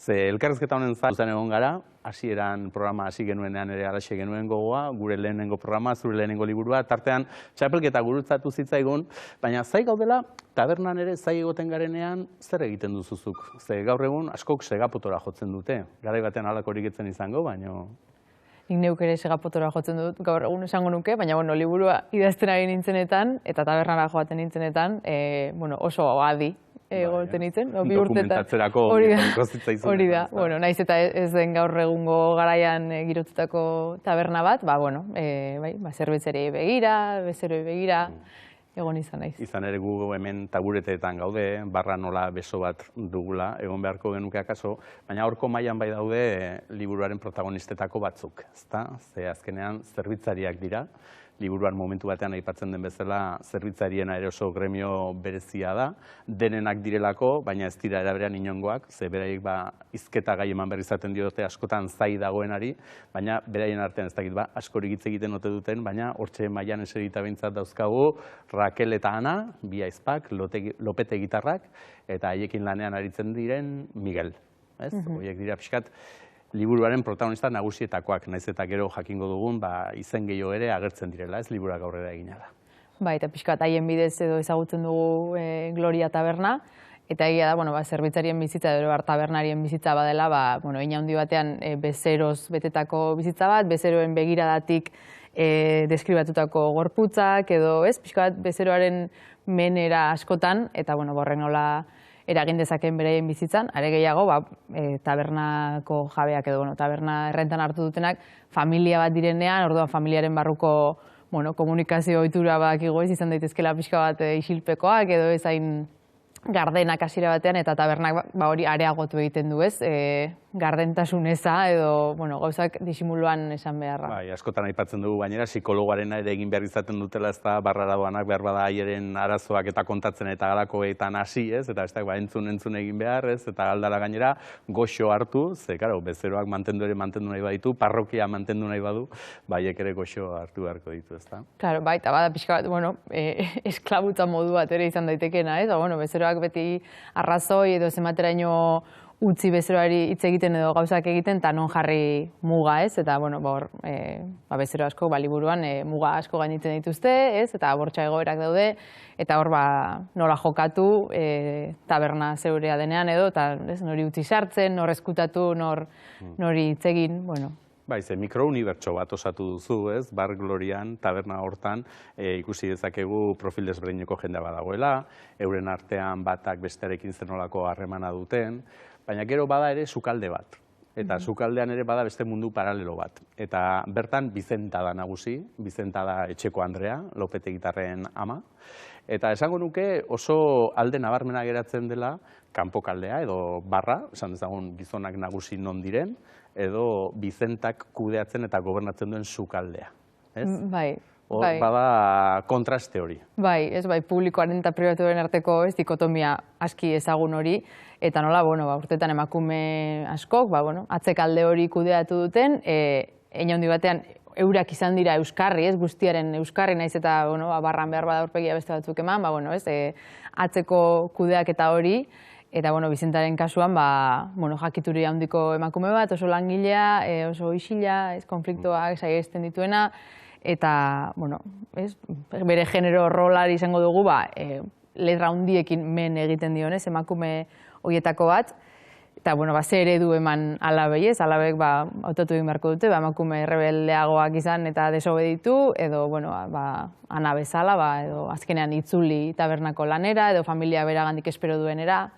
Ze elkarrizketa honen zuzen egon gara, hasieran programa hasi genuenean ere halaxe genuen gogoa, gure lehenengo programa, zure lehenengo liburua, tartean txapelketa gurutzatu zitzaigun, baina zai gaudela, tabernan ere zai egoten garenean zer egiten duzuzuk. Ze gaur egun askok segapotora jotzen dute, garai batean halakorik etzen izango, baina... Nik neuk ere segapotora jotzen dut gaur egun esango nuke, baina liburua idazten ari nintzenetan, eta tabernara joaten nintzenetan, oso adi egoten nintzen. Dokumentatzerako zitzaizun. Hori da, naiz eta ez den gaur egungo garaian girotutako taberna bat, zerbitzari begira, bezeroi begira, egon izan naiz. Izan ere gu hemen tabureteetan gaude, barra nola beso bat dugula, egon beharko genuke akaso, baina horko mailan bai daude liburuaren protagonistetako batzuk, ezta? Ze azkenean zerbitzariak dira, liburuan momentu batean aipatzen den bezala zerbitzariena ere oso gremio berezia da, denenak direlako, baina ez dira eraberean inongoak, ze beraiek hizketa gai eman berri izaten diote askotan zai dagoenari, baina beraien artean ez dakit askorik hitz egiten ote duten, baina hortxe mailan eserita behintzat dauzkagu Rakel eta Ana, bi aizpak, Lopete gitarrak, eta haiekin lanean aritzen diren Miguel. Horiek dira pixkat, liburuaren protagonista nagusietakoak, naiz eta gero jakingo dugun, izen gehiago ere agertzen direla, ez liburuak aurrera egina da. Eta pixkat haien bidez edo ezagutzen dugu Gloria taberna, eta egia da, zerbitzarien bizitza edo tabernarien bizitza badela, ina handi batean bezeroz betetako bizitza bat, bezeroen begiradatik deskribatutako gorputzak, edo ez, pixkat bezeroaren menera askotan, eta horren nola eragin dezaken beraien bizitzan, are gehiago, tabernako jabeak edo, taberna errentan hartu dutenak, familia bat direnean, orduan familiaren barruko komunikazio ohitura badakigu ez, izan daitezkela pixka bat isilpekoak edo ezain gardenak hasiera batean, eta tabernak hori areagotu egiten du ez, gardentasun eza edo gauzak disimuluan esan beharra. Askotan aipatzen dugu gainera, psikologoarena ere egin behar izaten dutela, ez da barrara doanak behar bada haieren arazoak eta kontatzen eta galakoetan hasi ez, eta entzun egin behar ez, eta galdara gainera goxo hartu, ze, bezeroak mantendu nahi baditu, parrokia mantendu nahi badu, baiek ere goxo hartu beharko ditu, ez da? Claro, eta bada pixka bat, esklabutza modu bat ere izan daitekena, ez? Bezeroak beti arrazoi edo zemateraino utzi bezeroari hitz egiten edo gauzak egiten, eta non jarri muga, ez? Eta, bezero asko, liburuan muga asko gainitzen dituzte, ez? Eta bortxa egoerak daude, eta hor nola jokatu taberna zeurea denean edo, eta nori utzi sartzen, nor eskutatu, nori hitz egin, Ze mikrounibertso bat osatu duzu, ez? Bar Glorian, taberna hortan, ikusi dezakegu profil desberdineko jendea badagoela, euren artean batak bestearekin zer nolako harremana duten, baina gero bada ere sukalde bat. Eta sukaldean ere bada beste mundu paralelo bat. Eta bertan Bizenta da nagusi, Bizenta da etxeko Andrea, Lopete gitarren ama. Eta esango nuke oso alde nabarmena geratzen dela kanpokaldea edo barra, esan dezagun gizonak nagusi non diren, edo Bizentak kudeatzen eta gobernatzen duen sukaldea. Bada kontraste hori. Publikoaren eta pribatuaren arteko dikotomia aski ezagun hori, eta nola, urtetan emakume askok, atzekalde hori kudeatu duten, hein handi batean eurak izan dira euskarri, ez guztiaren euskarri, naiz eta barran behar bada aurpegia beste batzuk eman, atzeko kudeaketa hori, eta Bizentaren kasuan jakituri handiko emakume bat, oso langilea, oso isila, konfliktoak saihesten dituena, eta bere genero rolari izango dugu letra handiekin men egiten dionez, emakume horietako bat, eta ze eredu eman alabei ez, alabek hautatu egin beharko dute, emakume rebeldeagoak izan eta desobeditu, edo Ana bezala, edo azkenean itzuli tabernako lanera, edo familia beragandik espero duenera.